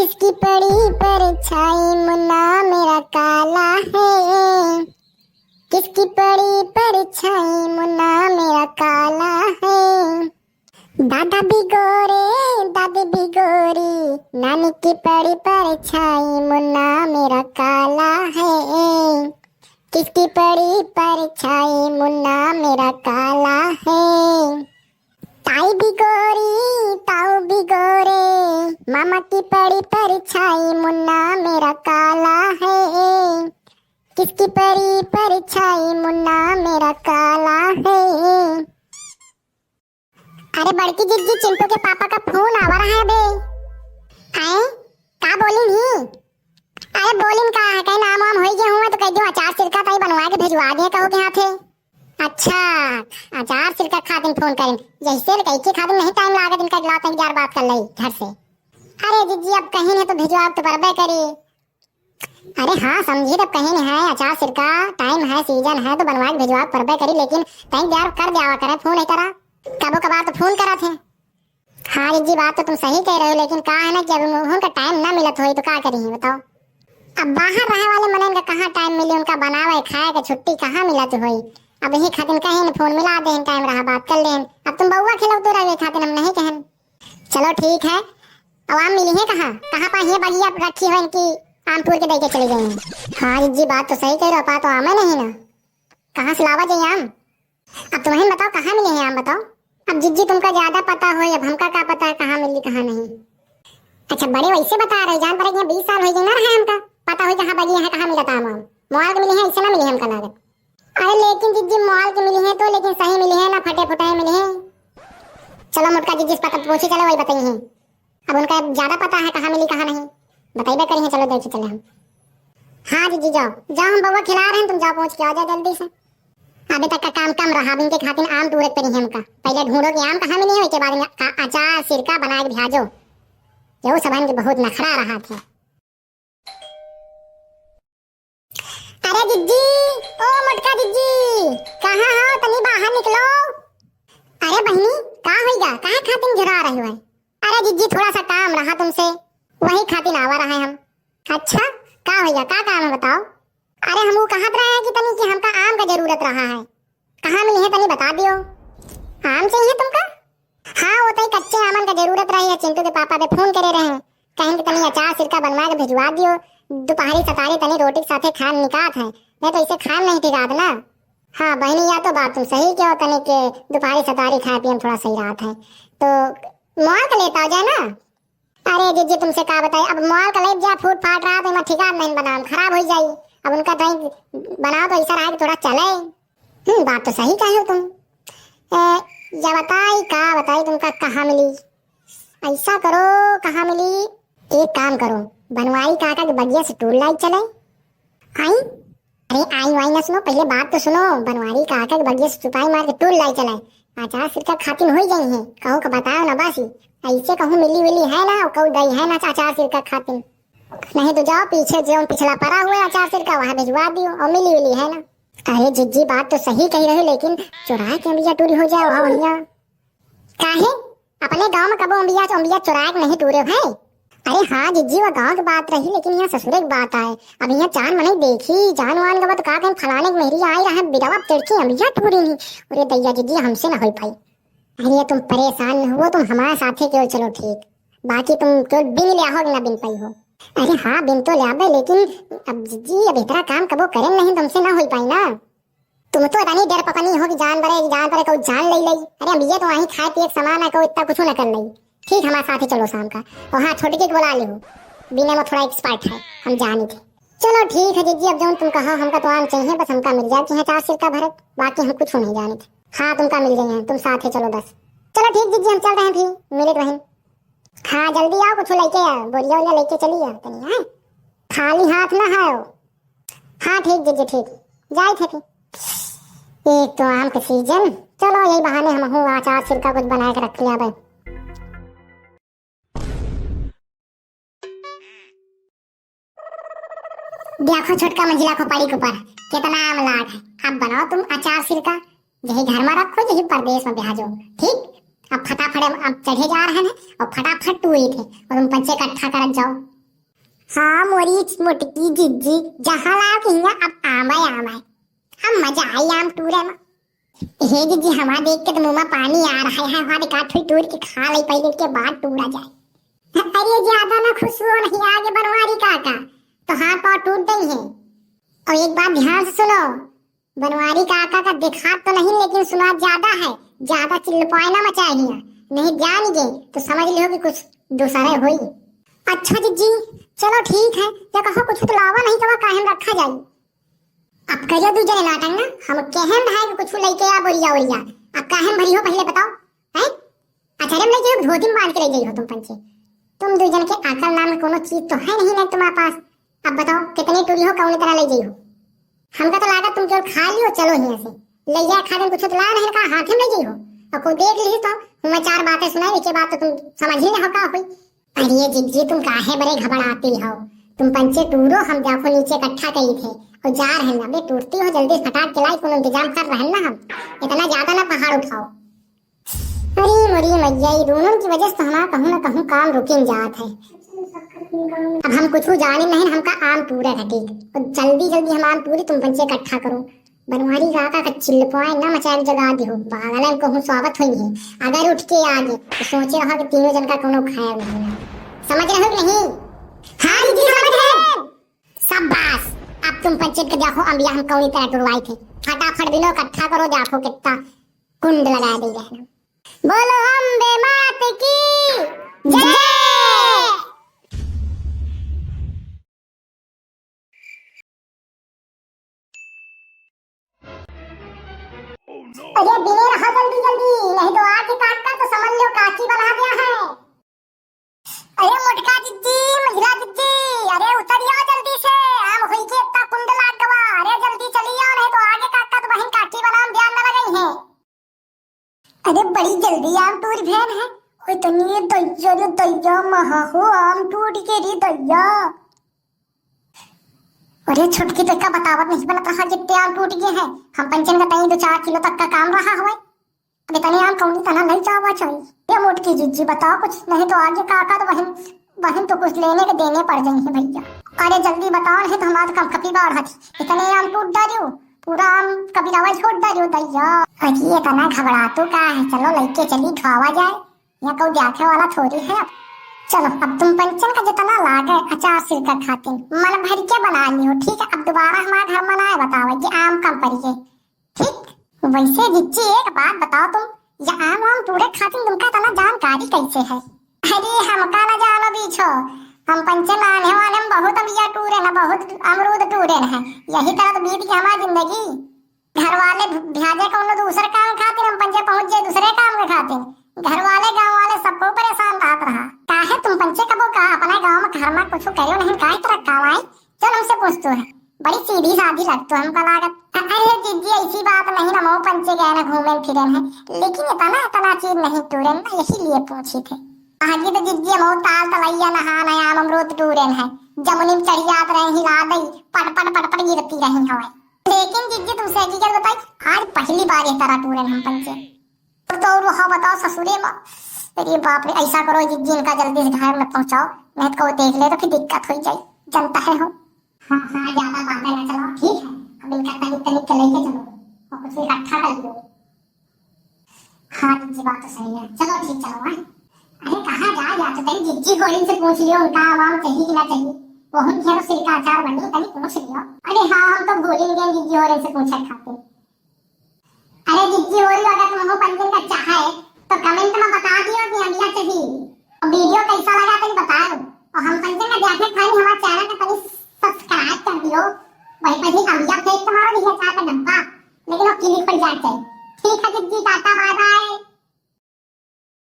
किसकी पड़ी परछाई मुन्ना मेरा काला है। किसकी पड़ी परछाई मुन्ना मेरा काला है। दादा भी गोरे दादी भी गोरी, नानी की पड़ी परछाई मुन्ना मेरा काला है। किसकी पड़ी परछाई मुन्ना मेरा काला है। ताई भी गोरी ताऊ भी गोरे, मामा की पड़ी परछाई मुन्ना मेरा काला है। किसकी पड़ी परछाई मुन्ना मेरा काला है। अरे बड़की जिज्जी चिंटू के पापा का फोन आवा रहा है बे। आए का बोलिन ही? अरे बोलिन का है कहीं नाम वाम होई गया हुआ तो कह दो अचार सिरका ताई बनवा के भिजवा दे कहो के हाथे। अच्छा अचार सिरका खातिन फोन करें जैसे कहीं के खातिन नहीं टाइम लागत इनका गिलाते हैं 11 बात कर लई घर से। अरे जिज्जी अब कहीं नहीं तो भिजवा तो बरबे करी। अरे हाँ समझी तब कहीं नहीं है अचार सिरका टाइम है सीजन है तो बनवा के भिजवा परबे करी, लेकिन कहीं यार कर दिया करे फोन नहीं करा कबो कबार तो फोन करा थे। हाँ जी बात तो तुम सही कह रहे हो, लेकिन कहा है ना कि अभी उनका टाइम ना मिलत हो तो क्या करेंगे बताओ। अब बाहर रहे वाले मनन का कहाँ टाइम मिले, उनका बनावे खाए का छुट्टी कहाँ मिलत होई। अब यही खातिन कहे फोन मिला दे टाइम रहा बात कर लें। अब तुम बउआ खिलाओ तो रहे खातिन हम नहीं कहन। चलो ठीक है। अब आम मिली है कहाँ कहाँ पा ये बगिया रखी हो इनकी आम तोड़ के देके चली गई। हाँ जी बात तो सही कह रहे हो, पा तो आम नहीं ना कहाँ से लावा जाइए आम। अब तुम्हें बताओ कहाँ मिले हैं आम बताओ। अब जिज्जी तुमका ज्यादा पता हो, अब हमका क्या पता है कहाँ मिली कहाँ नहीं। अच्छा बड़े वैसे बता रहे जान पर 20 साल हो गए ना रहा हमका पता हो कहाँ बगी है कहाँ मिला था आम। मोबाइल के मिली है इससे ना मिली है हमका लागत। अरे लेकिन जिज्जी मोबाइल के मिली है तो लेकिन सही मिली है ना फटे फुटाए मिली है। चलो मुटका जिज्जी पता पूछी चलो वही बताइए हैं। अब उनका ज्यादा पता है कहाँ मिली कहाँ नहीं बताइए करिए। चलो देखिए चले हम। हाँ जिज्जी जाओ जाओ हम बउआ खिला रहे हैं तुम जाओ पहुँच के आ जाओ जल्दी से। अभी तक का काम कम रहा इनके खातिर आम तोड़े पर हमका पहले ढूंढो कि आम कहाँ मिली है उसके बाद अचार सिरका बना के भेजो। यो सब इनके बहुत नखरा रहा था। अरे जिज्जी ओ मटका जिज्जी कहाँ हो तनी बाहर निकलो। अरे बहनी कहाँ होइगा काहे खातिर झुरा रही हो। अरे जिज्जी थोड़ा सा काम रहा तुमसे वही खातिर आवा रहे हम। अच्छा का होइगा का काम है बताओ। अरे हम वो कहा रहे हैं कि तनी कि हमका आम का जरूरत रहा है कहाँ मिली है तनी बता दियो। आम चाहिए तुमका? हाँ वो तई कच्चे आमन का जरूरत रही है। चिंटू के पापा पे फोन करे रहे कहेंगे तनी अचार सिरका बनवा के भिजवा दियो। दोपहरी सतारी तनी रोटी के साथे खान निकात है नहीं तो इसे खान नहीं टिकात ना। हाँ बहनी या तो बात तुम सही कहो तनी के दोपहरी सतारी खाए पिए थोड़ा सही रात है तो मोल का लेता जाए ना। अरे जीजी तुमसे क्या बताए अब मोल का ले जा फूट फाट रहा तो ठिकान नहीं बना खराब हो जाये। अब उनका दही बनाओ तो ऐसा रहा कि थोड़ा चले। बात तो सही कहे हो तुम। या बताई का बताई तुमका कहाँ मिली। ऐसा करो कहाँ मिली एक काम करो बनवाई काका के बगिया से टूल लाई चले। आई अरे आई वाई ना सुनो पहले बात तो सुनो। बनवारी काका के बगिया से चुपाई मार के टूल लाई चले अचार सिरका खातिन हो गई है कहो का बताओ ना बासी ऐसे कहूँ मिली विली है ना कहूँ दही है ना अचार सिरका खातिन नहीं तो जाओ पीछे जो पिछला पड़ा हुआ है अचार सिरका वहाँ भिजवा दियो और मिली विली है ना। अरे जिज्जी बात तो सही कही रहे लेकिन चुराए के अम्बिया टूरी हो जाए वहाँ भैया काहे अपने गांव में कबो अम्बिया चुराए के नहीं टूरे भाई। अरे हाँ जिज्जी वो गांव की बात रही लेकिन यहाँ ससुरे की बात आए। अब यहाँ चांद मनी देखी जान वान का तो कहा कहीं फलाने की मेरी आई रहा बिरवा तिड़की अम्बिया टूरी नहीं। अरे दैया जिज्जी हमसे ना हो पाई। अरे तुम परेशान न हो तुम हमारे साथे क्यों चलो ठीक बाकी तुम क्यों बिन लिया हो ना बिन पाई हो। अरे हाँ बिन तो लिया लेकिन अब जिज्जी अब इतना काम कबो करें नहीं तुमसे ना हो पाई ना। तुम तो रानी डर पकनी हो कि जान बरे को जान ले लई। अरे अब ये तो वहीं खाए पिए सामान है को इतना कुछ ना कर लई ठीक हमारे साथ ही चलो शाम का। और हाँ छोटी की बुला ले हो बिना में थोड़ा एक्सपर्ट है हम जानी थे। चलो ठीक है जिज्जी अब जो तुम कहा हमका तो आम चाहिए बस हमका मिल जाए चार सिरका भरत बाकी हम कुछ नहीं जाने थे। हाँ तुमका मिल जाए तुम साथ ही चलो बस। चलो ठीक जिज्जी हम चल रहे हैं फिर मिले बहन। हाँ जल्दी आओ कुछ लेके आओ बोलिया वोलिया लेके चलिए तनी है खाली हाथ ना आओ। हाँ ठीक जिज्जी ठीक जाए थे फिर एक तो आम का सीजन चलो यही बहाने हम हूँ अचार सिरका कुछ बना के रख लिया भाई। देखो छोटका मंजिला को पड़ी के ऊपर कितना आम लाग है। अब बनाओ तुम अचार सिरका यही घर में रखो यही परदेश में भेजो ठीक। अब फटाफट अब चढ़े जा रहे हैं और फटाफट टूरी थे और तुम बच्चे इकट्ठा कर जाओ हाँ मोरी मोटकी जिज्जी जहाँ लाओ कहिया अब आमाय आमाय हम मजा आई आम टूरे में। हे जिज्जी हमारा देख के तो मुंह में पानी आ रहा है, हमारे काट हुई टूर के खा ली पहले के बाद टूरा जाए। अरे ज्यादा ना खुश हो नहीं आगे बनवारी काका तो हाथ पाँव टूट गई है। और एक बात ध्यान से सुनो, बनवारी काका का दिखा तो नहीं लेकिन सुना ज्यादा है, ज्यादा चिल्लपाना मचाइए नहीं जान गए तो समझ लो कि कुछ दूसरे हुई। अच्छा जिज्जी चलो ठीक है, या कहो कुछ तो लावा नहीं तो काहे रखा जाई। अब कहियो दू जने नाटक ना हम केहन भाई कुछ लेके आ बोरिया ओरिया अब काहे भरी हो पहले बताओ हैं। अच्छा रे लेके धोती में बांध के ले गई हो तुम पंचे, तुम दू जन के अकल नाम कोनो चीज तो है नहीं ना तुम्हारे पास। अब बताओ कितनी टूरी हो कौन तरह ले गई हो। हमका तो लगा तुम केवल खा लियो चलो यहां से ले जा खा दे कुछ तो ला नहीं का हाथ में ले गई हो और को देख ली तो मैं चार बातें सुनाई के बात तो तुम समझ ही ना हो का हुई। अरे जिज्जी तुम काहे बड़े घबराती हो, तुम पंचे टूरो हम जाको नीचे इकट्ठा करी थे और जा रहे ना बे टूटती हो जल्दी फटाक के लाई कोनो इंतजाम कर रहे ना हम, इतना ज्यादा ना पहाड़ उठाओ। अरे मरी मैया दोनों की वजह से हमारा कहूं ना कहूं काम रुकिन जात है। अब हम कुछ जाने नहीं हमका आम पूरा है ठीक और जल्दी जल्दी हम आम पूरी तुम पंचे इकट्ठा करो। बनवारी काका का चिल्लपाए ना मचाए जगा दे हो बागलन को स्वागत हुई है। अगर उठ के आगे तो सोचे रहा कि तीनों जन का कोनो खाया नहीं, समझ रहे हो नहीं। हाँ जी समझ रहे शाबाश। अब तुम पंचायत के देखो अंबिया हम कौनी तरह टुरवाई थे, फटाफट बिलो इकट्ठा करो देखो कितना कुंड लगा दी है। बोलो अम्बे मात की जय। अरे बिने रहा जल्दी जल्दी नहीं तो आके काट तो समझ लो काकी बना दिया है। अरे मोटका जिज्जी मझला जिज्जी अरे उतरियो जल्दी से आम हुई के इतना कुंड लाग गवा। अरे जल्दी चलियो नहीं तो आगे काका तो बहन काकी बनाम ध्यान न लगाई है। अरे बड़ी जल्दी आम टूट भेन है ओए तनी दैया रे दैया महा हो आम टूट के री दैया। अरे छुटकी तो का बतावत नहीं बना कहा जितने आम टूट गए हैं हम पंचन का तई 2-4 किलो तक का काम रहा हुआ। अब इतने आम कौन तना नहीं चाहवा चाहिए। ये मोटकी जिज्जी बताओ कुछ नहीं तो आगे काका तो बहन तो कुछ लेने के देने पड़ जाएंगे भैया। अरे जल्दी बताओ नहीं तो हमारा काम कपी बाढ़ थी इतने आम टूट डालियो पूरा आम कभी दवा छोड़ डालियो दैया। अजी ये तना घबरा तो का है, चलो लेके चली खावा जाए या कोई जाके वाला थोड़ी है। अब चलो अब तुम पंचन का जितना लागे अचार सिरका खाते मन भर के बना लियो ठीक है। अब दोबारा हमारा घर मनाए बताओ कि आम कम पड़िए ठीक। वैसे जिज्जी एक बात बताओ तुम ये आम टूरे खाते तुमका तना जानकारी कैसे है। अरे हमका न जानो बीछो हम पंचन आने वाले में बहुत अमिया टूरे न बहुत अमरूद टूरे है यही तरह तो बीत गई हमारी जिंदगी। घर वाले भ्याजे को दूसरे काम खाते हम पंचे पहुंच जाए दूसरे काम में खाते घर वाले गांव वाले सबको परेशान रात रहा। काहे तुम पंचे कबो का अपने गांव में घर में कुछ करो नहीं काहे तरह काम आए। चल हमसे पूछतो है बड़ी सीधी साधी लगतो हमका लागत। अरे दीदी ऐसी बात नहीं ना मो पंचे गए ना घूमे फिरे है लेकिन इतना चीज नहीं टूरे ना यही लिए पूछी थे। आगे तो दीदी मो ताल तलैया नहा नया अमरूद टूरे है जमुनी में चढ़ी जात रहे हिला दई पट गिरती रही हवा। लेकिन दीदी तुमसे हकीकत बताई आज पहली बार इस तरह टूरे हम पंचे तो हाँ बताओ ससुरे में। अरे बाप रे ऐसा करो जिज्जी इनका जल्दी से घर में पहुंचाओ नहीं तो देख ले तो फिर दिक्कत हो जाए जनता है हो। हाँ ज्यादा बातें ना चलो ठीक है अब इनका तनिक के लेके चलो और कुछ इकट्ठा कर लो। हाँ जिज्जी बात तो सही है चलो ठीक चलो। अरे कहाँ जा तो तेरी जिज्जी को इनसे पूछ लियो उनका आवाम चाहिए कि ना चाहिए वो हम घेरो सिरका अचार बनी तनी पूछ लियो। अरे हाँ हम तो भूल ही गए जिज्जी और इनसे पूछे खाते। अरे जिज्जी हो रही अगर तुमको पंचन का चाहे तो कमेंट में बता दियो कि अगला चाहिए और वीडियो कैसा लगा तो बताओ और हम पंचन का जाके खाली हमारे चैनल को कभी सब्सक्राइब कर दियो। वही पर ही अगला फेस तुम्हारा भी है चाय का डब्बा लेकिन वो क्लिक पर जाए चाहिए ठीक है जिज्जी टाटा बाय बाय।